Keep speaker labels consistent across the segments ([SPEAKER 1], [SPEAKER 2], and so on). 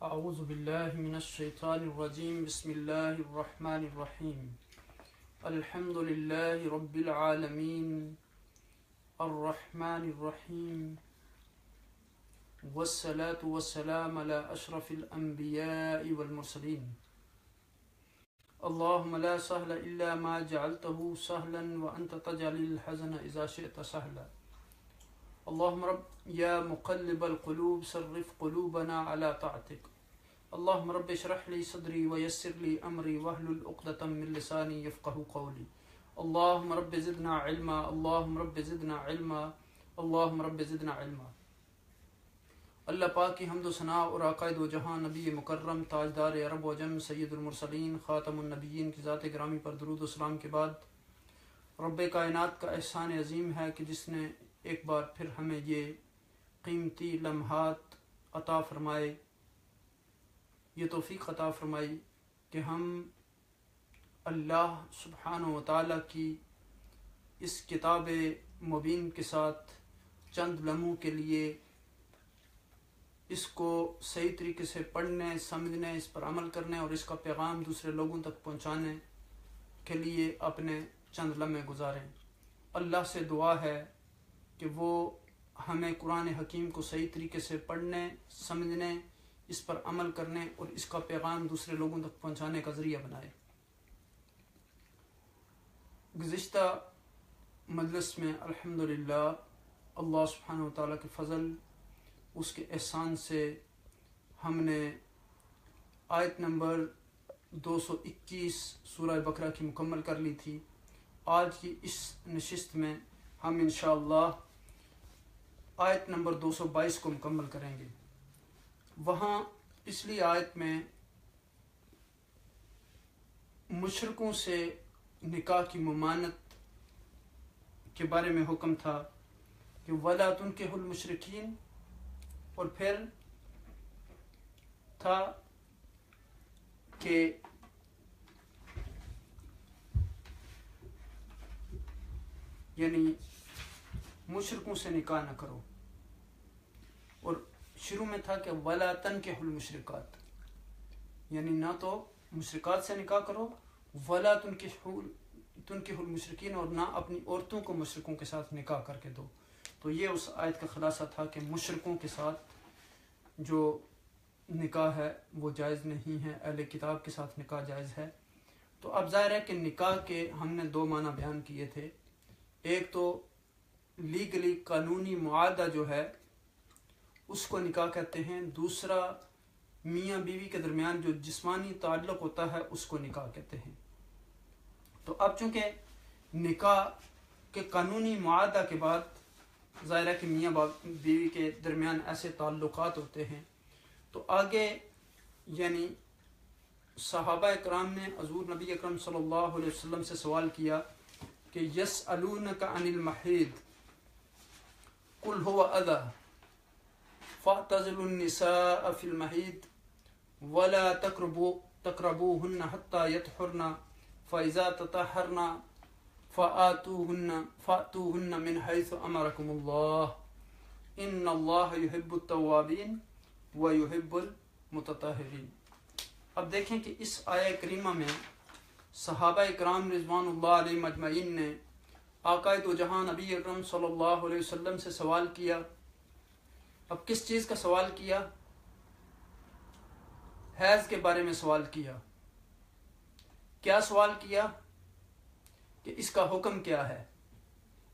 [SPEAKER 1] اعوذ باللہ من الشیطان الرجیم بسم اللہ الرحمن الرحیم الحمد للہ رب العالمین الرحمن الرحیم والصلاة والسلام علی اشرف الانبیاء والمرسلین اللہم لا سہل الا ما جعلته سہلا وانت تجعل الحزن اذا شئت سہلا اللهم رب يا مقلب القلوب صرف قلوبنا على طاعتك اللهم رب اشرح لي صدري ويسر لي امري واحلل عقدة من لساني يفقهوا قولي اللهم رب زدنا علما اللهم رب زدنا علما اللهم رب زدنا علما۔ اللہ پاک کی حمد و ثنا اور عقائد و جہاں نبی مکرم تاجدار عرب و عجم سید المرسلین خاتم النبیین کی ذات گرامی پر درود و سلام کے بعد، رب کائنات کا احسان عظیم ہے کہ جس نے ایک بار پھر ہمیں یہ قیمتی لمحات عطا فرمائے، یہ توفیق عطا فرمائی کہ ہم اللہ سبحانہ و تعالیٰ کی اس کتاب مبین کے ساتھ چند لمحوں کے لیے اس کو صحیح طریقے سے پڑھنے، سمجھنے، اس پر عمل کرنے اور اس کا پیغام دوسرے لوگوں تک پہنچانے کے لیے اپنے چند لمحے گزاریں۔ اللہ سے دعا ہے کہ وہ ہمیں قرآن حکیم کو صحیح طریقے سے پڑھنے، سمجھنے، اس پر عمل کرنے اور اس کا پیغام دوسرے لوگوں تک پہنچانے کا ذریعہ بنائے۔ گزشتہ مجلس میں الحمدللہ اللہ سبحانہ و تعالیٰ کے فضل، اس کے احسان سے ہم نے آیت نمبر 221 سورہ بقرہ کی مکمل کر لی تھی۔ آج کی اس نشست میں ہم انشاءاللہ آیت نمبر 222 کو مکمل کریں گے۔ وہاں پچھلی آیت میں مشرکوں سے نکاح کی ممانعت کے بارے میں حکم تھا کہ وَلَا تُنْكِحُوا الْمُشْرِكِينَ، اور پھر تھا کہ یعنی مشرکوں سے نکاح نہ کرو، اور شروع میں تھا کہ وَلَا تَنْكِحُوا الْمُشْرِكَاتِ، یعنی نہ تو مشرکات سے نکاح کرو، وَلَا تُنْكِحُوا الْمُشْرِكِينَ، اور نہ اپنی عورتوں کو مشرکوں کے ساتھ نکاح کر کے دو۔ تو یہ اس آیت کا خلاصہ تھا کہ مشرکوں کے ساتھ جو نکاح ہے وہ جائز نہیں ہے، اہل کتاب کے ساتھ نکاح جائز ہے۔ تو اب ظاہر ہے کہ نکاح کے ہم نے دو معنی بیان کیے تھے، ایک تو لیگلی قانونی معاہدہ جو ہے اس کو نکاح کہتے ہیں، دوسرا میاں بیوی کے درمیان جو جسمانی تعلق ہوتا ہے اس کو نکاح کہتے ہیں۔ تو اب چونکہ نکاح کے قانونی معاہدہ کے بعد ظاہر ہے کہ میاں بیوی کے درمیان ایسے تعلقات ہوتے ہیں، تو آگے یعنی صحابہ اکرام نے حضور نبی اکرم صلی اللہ علیہ وسلم سے سوال کیا کہ یسألونک عن المحیض قل هو اذی فاعتزلوا النساء فی المحیض ولا تقربوهن حتى يطهرن فإذا تطهرن فأتوهن من حيث أمركم الله إن الله يحب التوابين ويحب المتطهرين۔ اب دیکھیں کہ اس آیہ کریمہ میں صحابہ اکرام رضوان اللہ علیہم اجمعین نے آقا دو جہاں نبی اکرم صلی اللہ علیہ وسلم سے سوال کیا۔ اب کس چیز کا سوال کیا؟ حیض کے بارے میں سوال کیا۔ کیا سوال کیا؟ کہ اس کا حکم کیا ہے،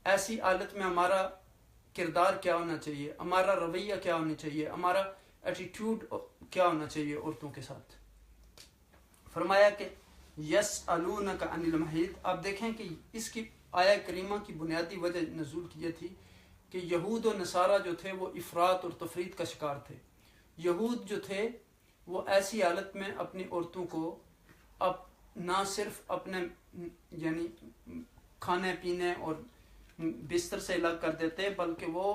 [SPEAKER 1] ایسی حالت میں ہمارا کردار کیا ہونا چاہیے، ہمارا رویہ کیا ہونا چاہیے، ہمارا ایٹیٹیوڈ کیا ہونا چاہیے عورتوں کے ساتھ۔ فرمایا کہ یسألونک عن المحیض۔ آپ دیکھیں کہ اس کی آیہ کریمہ کی بنیادی وجہ نزول کی تھی کہ یہود و نصارہ جو تھے وہ افراط اور تفریط کا شکار تھے۔ یہود جو تھے وہ ایسی حالت میں اپنی عورتوں کو اب نہ صرف اپنے یعنی کھانے پینے اور بستر سے الگ کر دیتے، بلکہ وہ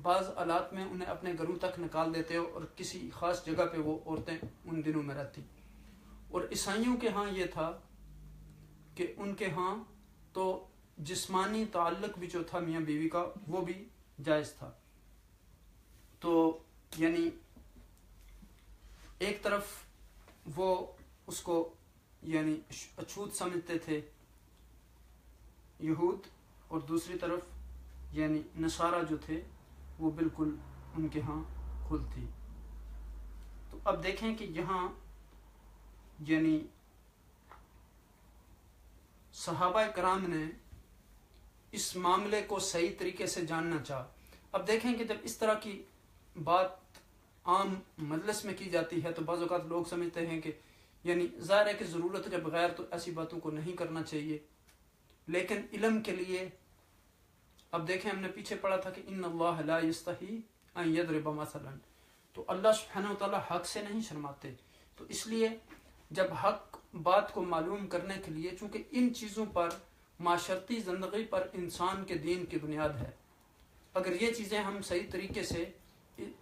[SPEAKER 1] بعض حالات میں انہیں اپنے گھروں تک نکال دیتے اور کسی خاص جگہ پہ وہ عورتیں ان دنوں میں رہتی۔ اور عیسائیوں کے ہاں یہ تھا کہ ان کے ہاں تو جسمانی تعلق بھی جو تھا میاں بیوی کا وہ بھی جائز تھا۔ تو یعنی ایک طرف وہ اس کو یعنی اچھوت سمجھتے تھے یہود، اور دوسری طرف یعنی نصارہ جو تھے وہ بالکل ان کے ہاں کھل تھی۔ تو اب دیکھیں کہ یہاں یعنی صحابہ کرام نے اس معاملے کو صحیح طریقے سے جاننا چاہا۔ اب دیکھیں کہ جب اس طرح کی بات عام مجلس میں کی جاتی ہے تو بعض اوقات لوگ سمجھتے ہیں کہ یعنی ظاہر ہے کہ ضرورت کے بغیر تو ایسی باتوں کو نہیں کرنا چاہیے، لیکن علم کے لیے اب دیکھیں ہم نے پیچھے پڑھا تھا کہ ان اللہ لا یستحی ان یضرب مثلا، تو اللہ سبحانہ وتعالی حق سے نہیں شرماتے۔ تو اس لیے جب حق بات کو معلوم کرنے کے لیے، چونکہ ان چیزوں پر معاشرتی زندگی پر انسان کے دین کی بنیاد ہے، اگر یہ چیزیں ہم صحیح طریقے سے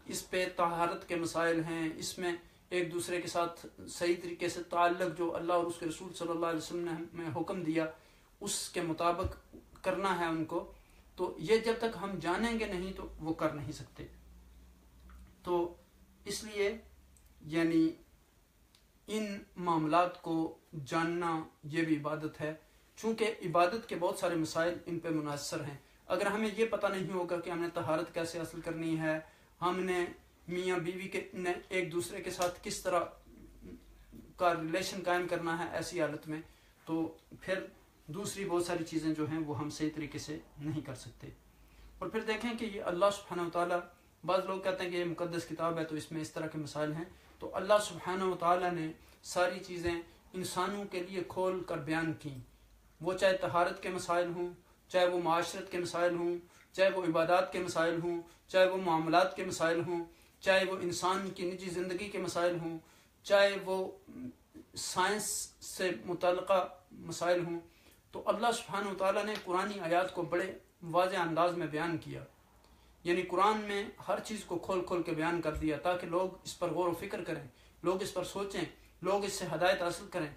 [SPEAKER 1] اس پہ طہارت کے مسائل ہیں، اس میں ایک دوسرے کے ساتھ صحیح طریقے سے تعلق جو اللہ اور اس کے رسول صلی اللہ علیہ وسلم نے ہمیں حکم دیا اس کے مطابق کرنا ہے ان کو، تو یہ جب تک ہم جانیں گے نہیں تو وہ کر نہیں سکتے۔ تو اس لیے یعنی ان معاملات کو جاننا یہ بھی عبادت ہے، چونکہ عبادت کے بہت سارے مسائل ان پہ منحصر ہیں۔ اگر ہمیں یہ پتہ نہیں ہوگا کہ ہم نے طہارت کیسے حاصل کرنی ہے، ہم نے میاں بیوی کے نے ایک دوسرے کے ساتھ کس طرح کا ریلیشن قائم کرنا ہے ایسی حالت میں، تو پھر دوسری بہت ساری چیزیں جو ہیں وہ ہم صحیح طریقے سے نہیں کر سکتے۔ اور پھر دیکھیں کہ یہ اللہ سبحانہ وتعالیٰ، بعض لوگ کہتے ہیں کہ یہ مقدس کتاب ہے تو اس میں اس طرح کے مسائل ہیں، تو اللہ سبحانہ وتعالیٰ نے ساری چیزیں انسانوں کے لیے کھول کر بیان کی، وہ چاہے طہارت کے مسائل ہوں، چاہے وہ معاشرت کے مسائل ہوں، چاہے وہ عبادات کے مسائل ہوں، چاہے وہ معاملات کے مسائل ہوں، چاہے وہ انسان کی نجی زندگی کے مسائل ہوں، چاہے وہ سائنس سے متعلقہ مسائل ہوں۔ تو اللہ سبحانہ وتعالیٰ نے قرآنی آیات کو بڑے واضح انداز میں بیان کیا، یعنی قرآن میں ہر چیز کو کھول کھول کے بیان کر دیا تاکہ لوگ اس پر غور و فکر کریں، لوگ اس پر سوچیں، لوگ اس سے ہدایت حاصل کریں،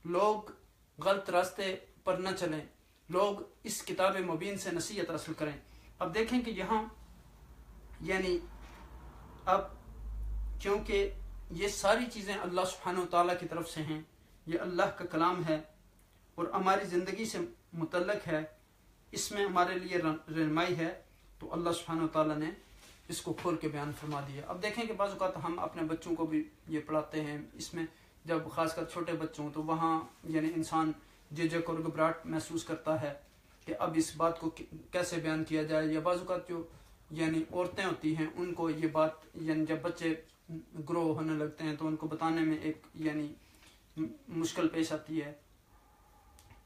[SPEAKER 1] لوگ غلط راستے پر نہ چلیں، لوگ اس کتاب مبین سے نصیحت حاصل کریں۔ اب دیکھیں کہ یہاں یعنی اب کیونکہ یہ ساری چیزیں اللہ سبحانہ وتعالیٰ کی طرف سے ہیں، یہ اللہ کا کلام ہے اور ہماری زندگی سے متعلق ہے، اس میں ہمارے لیے رہنمائی ہے، تو اللہ سبحانہ وتعالیٰ نے اس کو کھول کے بیان فرما دیا۔ اب دیکھیں کہ بعض اوقات ہم اپنے بچوں کو بھی یہ پڑھاتے ہیں، اس میں جب خاص کر چھوٹے بچوں ہوں تو وہاں یعنی انسان جھجک اور گھبراہٹ محسوس کرتا ہے کہ اب اس بات کو کیسے بیان کیا جائے، یا بعض اوقات جو یعنی عورتیں ہوتی ہیں ان کو یہ بات یعنی جب بچے گرو ہونے لگتے ہیں تو ان کو بتانے میں ایک یعنی مشکل پیش آتی ہے۔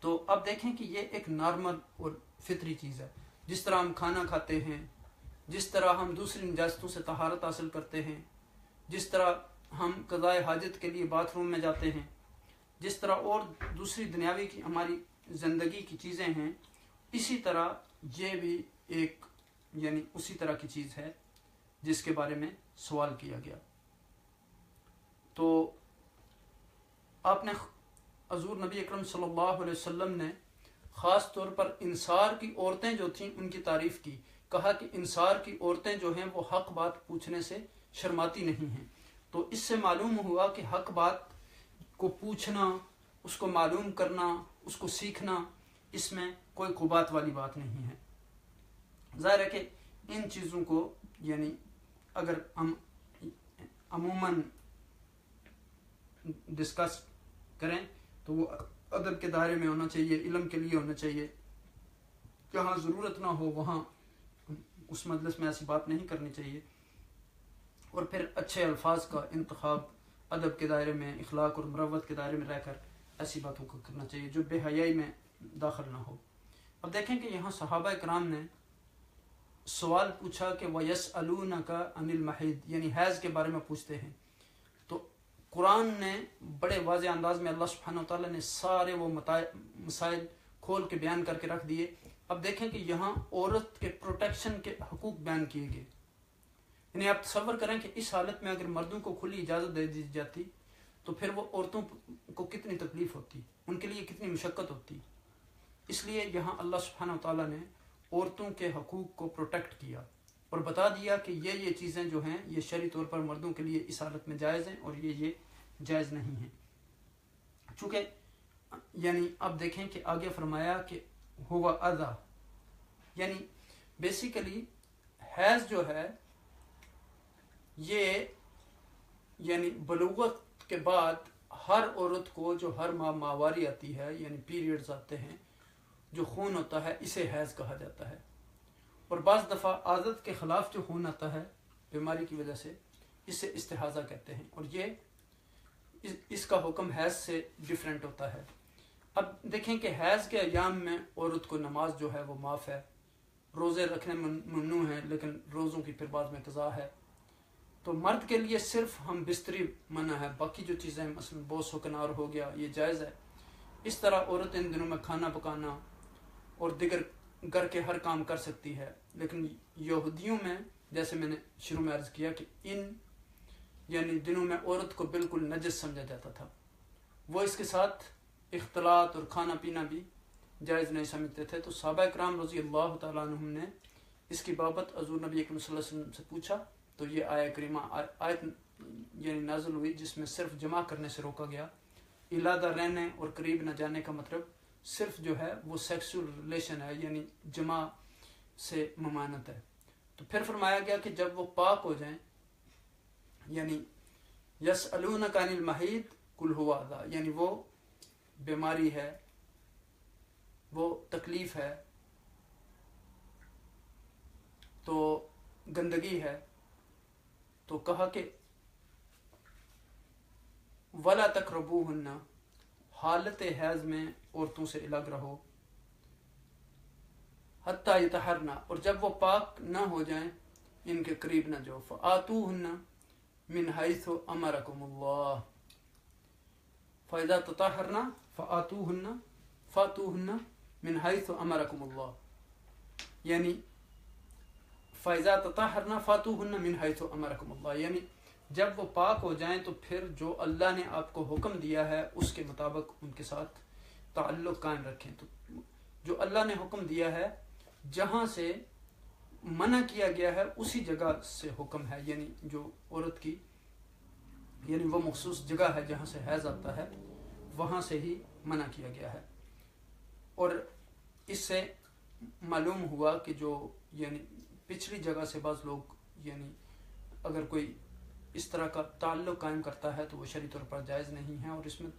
[SPEAKER 1] تو اب دیکھیں کہ یہ ایک نارمل اور فطری چیز ہے، جس طرح ہم کھانا کھاتے ہیں، جس طرح ہم دوسری نجاستوں سے طہارت حاصل کرتے ہیں، جس طرح ہم قضاء حاجت کے لیے باتھ روم میں جاتے ہیں، جس طرح اور دوسری دنیاوی کی ہماری زندگی کی چیزیں ہیں، اسی طرح یہ بھی ایک یعنی اسی طرح کی چیز ہے جس کے بارے میں سوال کیا گیا۔ تو آپ نے حضور نبی اکرم صلی اللہ علیہ وسلم نے خاص طور پر انصار کی عورتیں جو تھیں ان کی تعریف کی، کہا کہ انصار کی عورتیں جو ہیں وہ حق بات پوچھنے سے شرماتی نہیں ہیں۔ تو اس سے معلوم ہوا کہ حق بات کو پوچھنا، اس کو معلوم کرنا، اس کو سیکھنا، اس میں کوئی قبات والی بات نہیں ہے۔ ظاہر ہے کہ ان چیزوں کو یعنی اگر ہم عموماً ڈسکس کریں تو وہ ادب کے دائرے میں ہونا چاہیے، علم کے لیے ہونا چاہیے، جہاں ضرورت نہ ہو وہاں اس مجلس میں ایسی بات نہیں کرنی چاہیے، اور پھر اچھے الفاظ کا انتخاب ادب کے دائرے میں، اخلاق اور مروت کے دائرے میں رہ کر ایسی باتوں کو کرنا چاہیے جو بے حیائی میں داخل نہ ہو۔ اب دیکھیں کہ یہاں صحابہ کرام نے سوال پوچھا کہ وَيَسْأَلُونَكَ عَنِ الْمَحِيضِ، یعنی حیض کے بارے میں پوچھتے ہیں۔ تو قرآن نے بڑے واضح انداز میں اللہ سبحانہ وتعالیٰ نے سارے وہ مسائل کھول کے بیان کر کے رکھ دیے۔ اب دیکھیں کہ یہاں عورت کے پروٹیکشن کے حقوق بیان کیے گئے، یعنی آپ تصور کریں کہ اس حالت میں اگر مردوں کو کھلی اجازت دے دی جاتی تو پھر وہ عورتوں کو کتنی تکلیف ہوتی، ان کے لیے کتنی مشقت ہوتی۔ اس لیے یہاں اللہ سبحانہ وتعالیٰ نے عورتوں کے حقوق کو پروٹیکٹ کیا، اور بتا دیا کہ یہ چیزیں جو ہیں یہ شرعی طور پر مردوں کے لیے اس حالت میں جائز ہیں اور یہ جائز نہیں ہیں. چونکہ یعنی اب دیکھیں کہ آگے فرمایا کہ ہوا اذا، یعنی بیسیکلی حیض جو ہے یہ یعنی بلوغت کے بعد ہر عورت کو جو ہر ماہ ماہواری آتی ہے یعنی پیریڈز آتے ہیں، جو خون ہوتا ہے، اسے حیض کہا جاتا ہے. اور بعض دفعہ عادت کے خلاف جو خون آتا ہے بیماری کی وجہ سے، اسے استحاضہ کہتے ہیں، اور یہ اس کا حکم حیض سے ڈیفرنٹ ہوتا ہے. اب دیکھیں کہ حیض کے ایام میں عورت کو نماز جو ہے وہ معاف ہے، روزے رکھنے ممنوع ہیں لیکن روزوں کی پھر بعد میں قضا ہے. تو مرد کے لیے صرف ہم بستری منع ہے، باقی جو چیزیں مثلا بوس و کنار ہو گیا یہ جائز ہے. اس طرح عورت ان دنوں میں کھانا پکانا اور دیگر گھر کے ہر کام کر سکتی ہے. لیکن یہودیوں میں جیسے میں نے شروع میں عرض کیا کہ ان یعنی دنوں میں عورت کو بالکل نجس سمجھا جاتا تھا، وہ اس کے ساتھ اختلاط اور کھانا پینا بھی جائز نہیں سمجھتے تھے. تو صحابہ کرام رضی اللہ تعالیٰ عنہم نے اس کی بابت حضور نبی اکرم صلی اللہ علیہ وسلم سے پوچھا، تو یہ آیت یعنی نازل ہوئی جس میں صرف جمع کرنے سے روکا گیا. علادہ رہنے اور قریب نہ جانے کا مطلب صرف جو ہے وہ سیکسول ریلیشن ہے، یعنی جمع سے ممانت ہے. تو پھر فرمایا گیا کہ جب وہ پاک ہو جائیں، یعنی یسألونک عن المحیض قل هو اذی، یعنی وہ بیماری ہے، وہ تکلیف ہے، تو گندگی ہے. تو کہا کہ ولا تقربوہن، حالت حیض میں عورتوں سے الگ رہو، حتیٰ یطہرن، اور جب وہ پاک نہ ہو جائیں ان کے قریب نہ جاؤ. فآتوہن من حیث امرکم اللہ، فاذا تطہرن فاتوہن من حیث امرکم اللہ، یعنی فاذا تطہرن فاتوہن من حیث امرکم اللہ، یعنی جب وہ پاک ہو جائیں تو پھر جو اللہ نے آپ کو حکم دیا ہے اس کے مطابق ان کے ساتھ تعلق قائم رکھیں. تو جو اللہ نے حکم دیا ہے، جہاں سے منع کیا گیا ہے اسی جگہ سے حکم ہے، یعنی جو عورت کی یعنی وہ مخصوص جگہ ہے جہاں سے حیض آتا ہے وہاں سے ہی منع کیا گیا ہے. اور اس سے معلوم ہوا کہ جو یعنی پچھلی جگہ سے بعض لوگ یعنی اگر کوئی اس طرح کا تعلق قائم کرتا ہے تو وہ شرعی طور پر جائز نہیں ہے. اور اس میں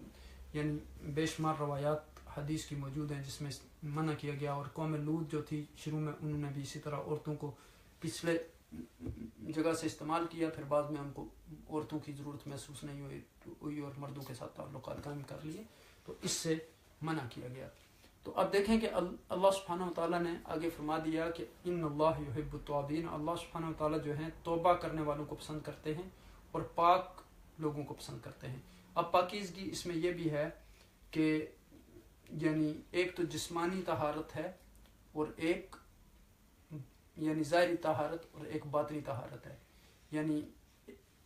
[SPEAKER 1] یعنی بے شمار روایات حدیث کی موجود ہیں جس میں منع کیا گیا. اور قوم لوط جو تھی شروع میں انہوں نے بھی اسی طرح عورتوں کو پچھلے جگہ سے استعمال کیا، پھر بعد میں ہم کو عورتوں کی ضرورت محسوس نہیں ہوئی اور مردوں کے ساتھ تعلقات قائم کر لیے، تو اس سے منع کیا گیا. تو اب دیکھیں کہ اللہ سبحانہ وتعالیٰ نے آگے فرما دیا کہ ان اللہ یحب التوابین، اللہ سبحانہ وتعالیٰ جو ہیں توبہ کرنے والوں کو پسند کرتے ہیں اور پاک لوگوں کو پسند کرتے ہیں. اب پاکیزگی اس میں یہ بھی ہے کہ یعنی ایک تو جسمانی طہارت ہے اور ایک یعنی ظاہری طہارت اور ایک باطنی طہارت ہے. یعنی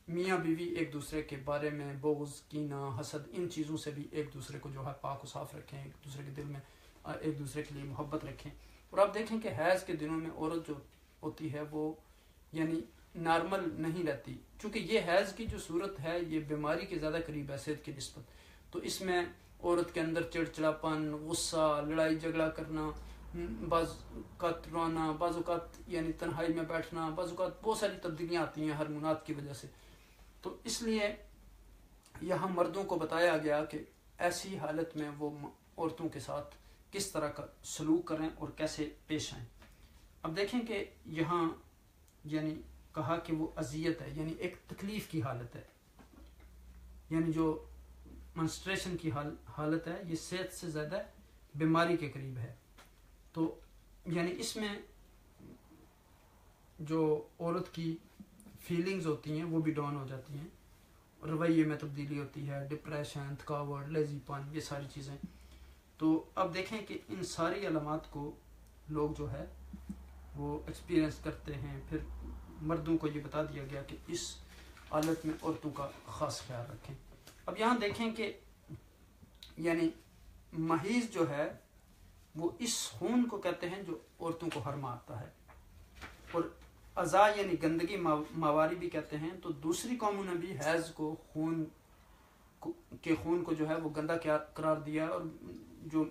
[SPEAKER 1] میاں بیوی ایک دوسرے کے بارے میں بغض، کینہ، حسد، ان چیزوں سے بھی ایک دوسرے کو جو ہے پاک و صاف رکھیں، ایک دوسرے کے دل میں ایک دوسرے کے لیے محبت رکھیں. اور آپ دیکھیں کہ حیض کے دنوں میں عورت جو ہوتی ہے وہ یعنی نارمل نہیں رہتی، چونکہ یہ حیض کی جو صورت ہے یہ بیماری کے زیادہ قریب ہے صحت کی نسبت. تو اس میں عورت کے اندر چڑچڑاپن، غصہ، لڑائی جھگڑا کرنا، بعض اوقات رونا، بعض اوقات یعنی تنہائی میں بیٹھنا، بعض اوقات بہت ساری تبدیلیاں آتی ہیں ہارمونات کی وجہ سے. تو اس لیے یہاں مردوں کو بتایا گیا کہ ایسی حالت میں وہ عورتوں کے ساتھ کس طرح کا سلوک کریں اور کیسے پیش آئیں. اب دیکھیں کہ یہاں یعنی کہا کہ وہ اذیت ہے، یعنی ایک تکلیف کی حالت ہے، یعنی جو منسٹریشن کی حالت ہے یہ صحت سے زیادہ بیماری کے قریب ہے. تو یعنی اس میں جو عورت کی فیلنگز ہوتی ہیں وہ بھی ڈاؤن ہو جاتی ہیں، رویے میں تبدیلی ہوتی ہے، ڈپریشن، تھکاوٹ، لیزی پن، یہ ساری چیزیں. تو اب دیکھیں کہ ان ساری علامات کو لوگ جو ہے وہ ایکسپیرینس کرتے ہیں. پھر مردوں کو یہ بتا دیا گیا کہ اس حالت میں عورتوں کا خاص خیال رکھیں. اب یہاں دیکھیں کہ یعنی محیض جو ہے وہ اس خون کو کہتے ہیں جو عورتوں کو ہر ماہ آتا ہے. اور ازا یعنی گندگی ماواری بھی کہتے ہیں. تو دوسری قوموں نے بھی حیض کو خون کو جو ہے وہ گندا قرار دیا, اور جو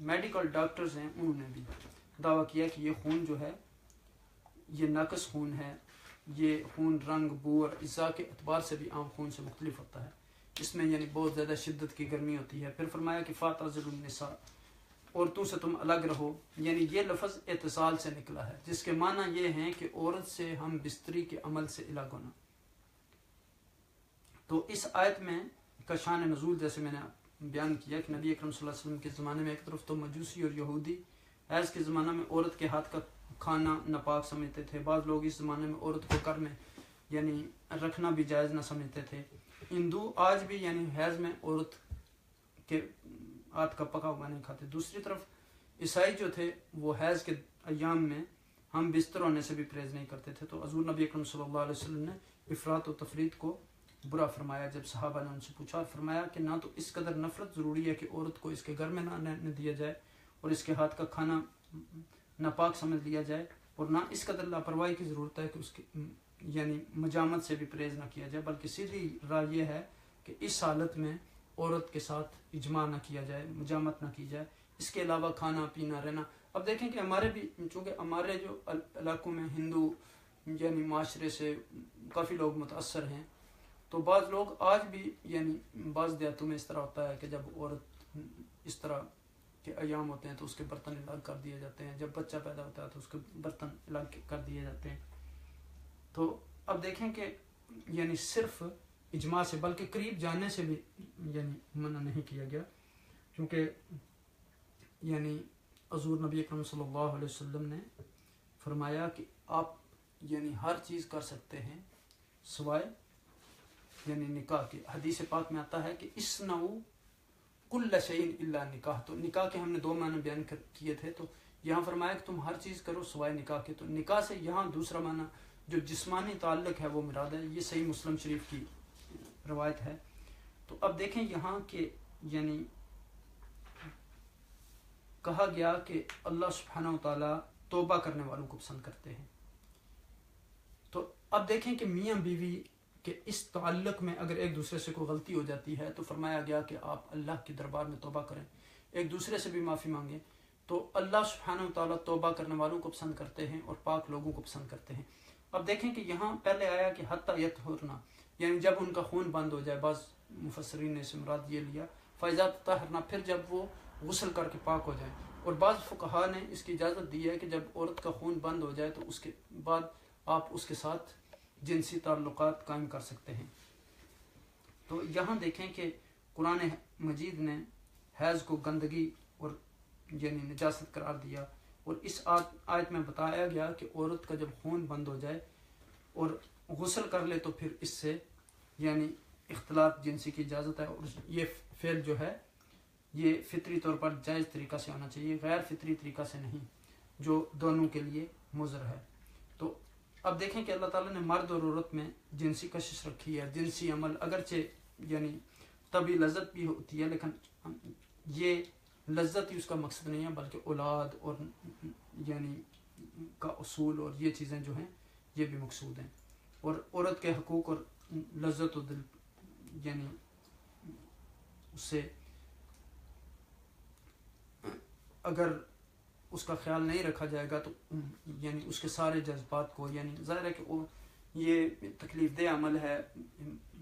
[SPEAKER 1] میڈیکل ڈاکٹرز ہیں انہوں نے بھی دعویٰ کیا کہ یہ خون جو ہے یہ ناقص خون ہے, یہ خون رنگ بو اور اجزاء کے اعتبار سے بھی عام خون سے مختلف ہوتا ہے, اس میں یعنی بہت زیادہ شدت کی گرمی ہوتی ہے. پھر فرمایا کہ فاعتزلوا النساء, عورتوں سے تم الگ رہو, یعنی یہ لفظ اعتزال سے نکلا ہے جس کے معنی یہ ہیں کہ عورت سے ہم بستری کے عمل سے الگ ہونا. تو اس آیت میں کا شان نزول جیسے میں نے بیان کیا کہ نبی اکرم صلی اللہ علیہ وسلم کے زمانے میں ایک طرف تو مجوسی اور یہودی حیض کے زمانہ میں عورت کے ہاتھ کا کھانا ناپاک سمجھتے تھے. بعض لوگ اس زمانے میں عورت کو گھر میں یعنی رکھنا بھی جائز نہ سمجھتے تھے. ہندو آج بھی یعنی حیض میں عورت کے ہاتھ کا پکا ہوا نہیں کھاتے. دوسری طرف عیسائی جو تھے وہ حیض کے ایام میں ہم بستر ہونے سے بھی پرہیز نہیں کرتے تھے. تو حضور نبی اکرم صلی اللہ علیہ وسلم نے افراط و تفریط کو برا فرمایا. جب صحابہ نے ان سے پوچھا, فرمایا کہ نہ تو اس قدر نفرت ضروری ہے کہ عورت کو اس کے گھر میں نہ رہنے دیا جائے اور اس کے ہاتھ کا کھانا ناپاک سمجھ لیا جائے, اور نہ اس قدر لاپرواہی کی ضرورت ہے کہ اس کی یعنی مجامت سے بھی پرہیز نہ کیا جائے, بلکہ سیدھی راہ یہ ہے کہ اس حالت میں عورت کے ساتھ اجماع نہ کیا جائے, مجامت نہ کی جائے. اس کے علاوہ کھانا پینا رہنا, اب دیکھیں کہ ہمارے بھی چونکہ ہمارے جو علاقوں میں ہندو یعنی معاشرے سے کافی لوگ متاثر ہیں, تو بعض لوگ آج بھی یعنی بعض دیہاتوں میں اس طرح ہوتا ہے کہ جب عورت اس طرح کے ایام ہوتے ہیں تو اس کے برتن الگ کر دیے جاتے ہیں, جب بچہ پیدا ہوتا ہے تو اس کے برتن الگ کر دیے جاتے ہیں. تو اب دیکھیں کہ یعنی صرف اجماع سے بلکہ قریب جانے سے بھی یعنی منع نہیں کیا گیا, کیونکہ یعنی حضور نبی اکرم صلی اللہ علیہ وسلم نے فرمایا کہ آپ یعنی ہر چیز کر سکتے ہیں سوائے یعنی نکاح کے. حدیث پاک میں آتا ہے کہ اسنعوا کل شیء الا نکاح. تو نکاح کے ہم نے دو معنی بیان کیے تھے, تو یہاں فرمایا کہ تم ہر چیز کرو سوائے نکاح کے. تو نکاح سے یہاں دوسرا معنی جو جسمانی تعلق ہے وہ مراد ہے. یہ صحیح مسلم شریف کی روایت ہے. تو اب دیکھیں یہاں کہ یعنی کہا گیا کہ اللہ سبحانہ و تعالیٰ توبہ کرنے والوں کو پسند کرتے ہیں. تو اب دیکھیں کہ میاں بیوی کہ اس تعلق میں اگر ایک دوسرے سے کوئی غلطی ہو جاتی ہے تو فرمایا گیا کہ آپ اللہ کے دربار میں توبہ کریں, ایک دوسرے سے بھی معافی مانگیں. تو اللہ سبحانہ و تعالیٰ توبہ کرنے والوں کو پسند کرتے ہیں اور پاک لوگوں کو پسند کرتے ہیں. اب دیکھیں کہ یہاں پہلے آیا کہ حتی یطہرن, یعنی جب ان کا خون بند ہو جائے. بعض مفسرین نے اس مراد یہ لیا فاذا تطہرن, پھر جب وہ غسل کر کے پاک ہو جائیں. اور بعض فقہا نے اس کی اجازت دی ہے کہ جب عورت کا خون بند ہو جائے تو اس کے بعد آپ اس کے ساتھ جنسی تعلقات قائم کر سکتے ہیں. تو یہاں دیکھیں کہ قرآن مجید نے حیض کو گندگی اور یعنی نجاست قرار دیا, اور اس آیت میں بتایا گیا کہ عورت کا جب خون بند ہو جائے اور غسل کر لے تو پھر اس سے یعنی اختلاط جنسی کی اجازت ہے. اور یہ فعل جو ہے یہ فطری طور پر جائز طریقہ سے ہونا چاہیے, غیر فطری طریقہ سے نہیں جو دونوں کے لیے مضر ہے. تو اب دیکھیں کہ اللہ تعالیٰ نے مرد اور عورت میں جنسی کشش رکھی ہے. جنسی عمل اگرچہ یعنی طبی لذت بھی ہوتی ہے, لیکن یہ لذت ہی اس کا مقصد نہیں ہے, بلکہ اولاد اور یعنی کا اصول اور یہ چیزیں جو ہیں یہ بھی مقصود ہیں. اور عورت کے حقوق اور لذت و دل یعنی اس سے اگر اس کا خیال نہیں رکھا جائے گا تو یعنی اس کے سارے جذبات کو یعنی ظاہر ہے کہ وہ یہ تکلیف دہ عمل ہے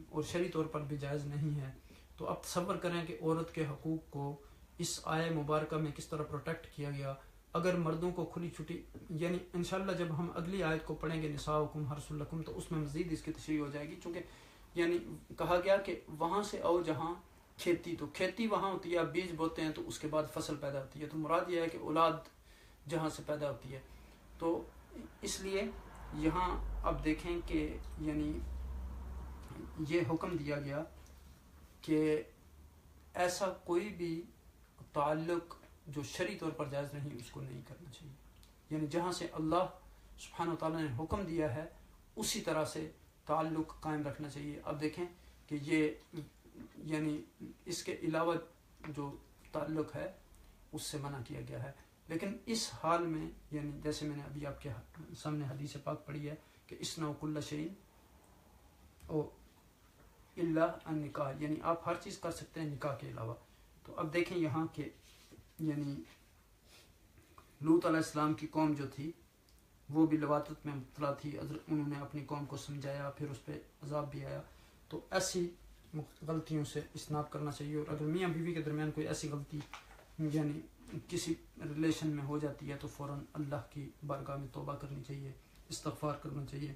[SPEAKER 1] اور شرعی طور پر بھی جائز نہیں ہے. تو اب تصور کریں کہ عورت کے حقوق کو اس آیہ مبارکہ میں کس طرح پروٹیکٹ کیا گیا. اگر مردوں کو کھلی چھٹی یعنی انشاءاللہ جب ہم اگلی آیت کو پڑھیں گے نساؤکم حرث لکم, تو اس میں مزید اس کی تشریح ہو جائے گی, چونکہ یعنی کہا گیا کہ وہاں سے آؤ جہاں کھیتی, تو کھیتی وہاں ہوتی ہے, بیج بوتے ہیں تو اس کے بعد فصل پیدا ہوتی ہے. تو مراد یہ ہے کہ اولاد جہاں سے پیدا ہوتی ہے. تو اس لیے یہاں اب دیکھیں کہ یعنی یہ حکم دیا گیا کہ ایسا کوئی بھی تعلق جو شرعی طور پر جائز نہیں اس کو نہیں کرنا چاہیے. یعنی جہاں سے اللہ سبحانہ وتعالی نے حکم دیا ہے اسی طرح سے تعلق قائم رکھنا چاہیے. اب دیکھیں کہ یہ یعنی اس کے علاوہ جو تعلق ہے اس سے منع کیا گیا ہے. لیکن اس حال میں یعنی جیسے میں نے ابھی آپ کے سامنے حدیث پاک پڑھی ہے کہ اسنعوا کل شیء او الا النکاح، یعنی آپ ہر چیز کر سکتے ہیں نکاح کے علاوہ. تو اب دیکھیں یہاں کہ یعنی لوط علیہ السلام کی قوم جو تھی وہ بھی لواطت میں مبتلا تھی، انہوں نے اپنی قوم کو سمجھایا، پھر اس پہ عذاب بھی آیا. تو ایسی غلطیوں سے اجتناب کرنا چاہیے. اور اگر میاں بیوی کے درمیان کوئی ایسی غلطی یعنی کسی ریلیشن میں ہو جاتی ہے تو فوراً اللہ کی بارگاہ میں توبہ کرنی چاہیے، استغفار کرنا چاہیے،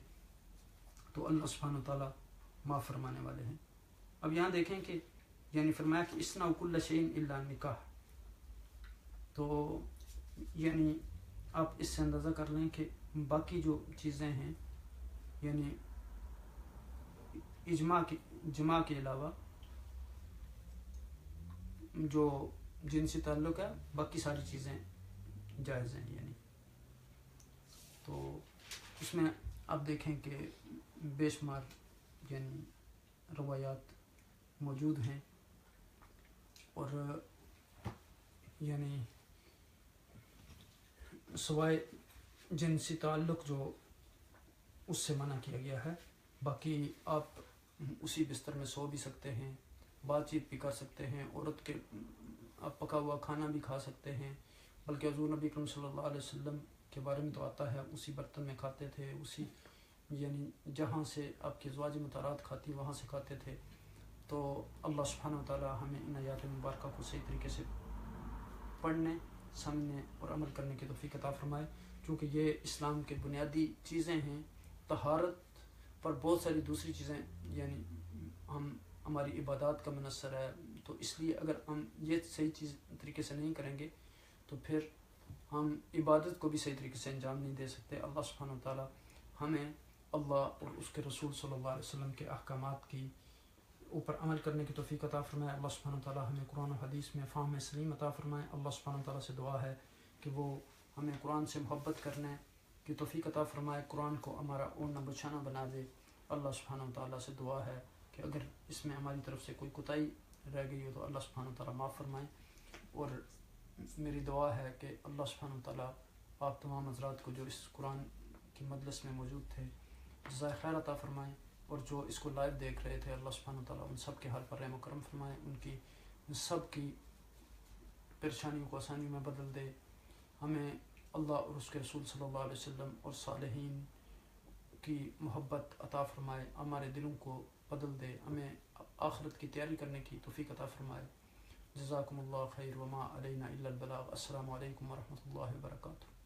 [SPEAKER 1] تو اللہ سبحانہ وتعالیٰ معاف فرمانے والے ہیں. اب یہاں دیکھیں کہ یعنی فرمایا کہ اصنعوا کل شیء الا النکاح. تو یعنی آپ اس سے اندازہ کر لیں کہ باقی جو چیزیں ہیں یعنی جماع کے علاوہ جو جنسی تعلق ہے باقی ساری چیزیں جائز ہیں. یعنی تو اس میں آپ دیکھیں کہ بے شمار یعنی روایات موجود ہیں، اور یعنی سوائے جنسی تعلق جو اس سے منع کیا گیا ہے، باقی آپ اسی بستر میں سو بھی سکتے ہیں، بات چیت بھی کر سکتے ہیں، عورت کے آپ پکا ہوا کھانا بھی کھا سکتے ہیں. بلکہ حضور نبی کریم صلی اللہ علیہ وسلم کے بارے میں تو آتا ہے اسی برتن میں کھاتے تھے، اسی یعنی جہاں سے آپ کی ازواج مطہرات کھاتی وہاں سے کھاتے تھے. تو اللہ سبحانہ وتعالیٰ ہمیں ان آیات مبارکہ کو صحیح طریقے سے پڑھنے، سمجھنے اور عمل کرنے کی توفیق عطا فرمائے، کیونکہ یہ اسلام کے بنیادی چیزیں ہیں. طہارت پر بہت ساری دوسری چیزیں یعنی ہماری عبادات کا منحصر ہے. تو اس لیے اگر ہم یہ صحیح چیز طریقے سے نہیں کریں گے تو پھر ہم عبادت کو بھی صحیح طریقے سے انجام نہیں دے سکتے. اللہ سبحانہ وتعالیٰ ہمیں اللہ اور اس کے رسول صلی اللہ علیہ وسلم کے احکامات کی اوپر عمل کرنے کی توفیق عطا فرمائے. اللہ سبحانہ وتعالیٰ ہمیں قرآن و حدیث میں فہم سلیم عطا فرمائے. اللہ سبحانہ وتعالیٰ سے دعا ہے کہ وہ ہمیں قرآن سے محبت کرنے کی توفیق عطا فرمائے، قرآن کو ہمارا اوڑھنا بچھانا بنا دے. اللہ سبحانہ وتعالیٰ سے دعا ہے کہ اگر اس میں ہماری طرف سے کوئی کوتاہی رہ گئی ہو تو اللہ سبحانہ وتعالیٰ معاف فرمائے. اور میری دعا ہے کہ اللہ سبحانہ وتعالیٰ آپ تمام حضرات کو جو اس قرآن کی مجلس میں موجود تھے جزائے خیر عطا فرمائیں، اور جو اس کو لائیو دیکھ رہے تھے اللہ سبحانہ وتعالیٰ ان سب کے حال پر رحم و کرم فرمائے، ان سب کی پریشانیوں کو آسانیوں میں بدل دے. ہمیں اللہ اور اس کے رسول صلی اللہ علیہ وسلم اور صالحین کی محبت عطا فرمائے، ہمارے دلوں کو بدل دے، ہمیں آخرت کی تیاری کرنے کی توفیق عطا فرمائے. جزاکم اللہ خیر وما علینا الا البلاغ. السلام علیکم ورحمۃ اللہ وبرکاتہ.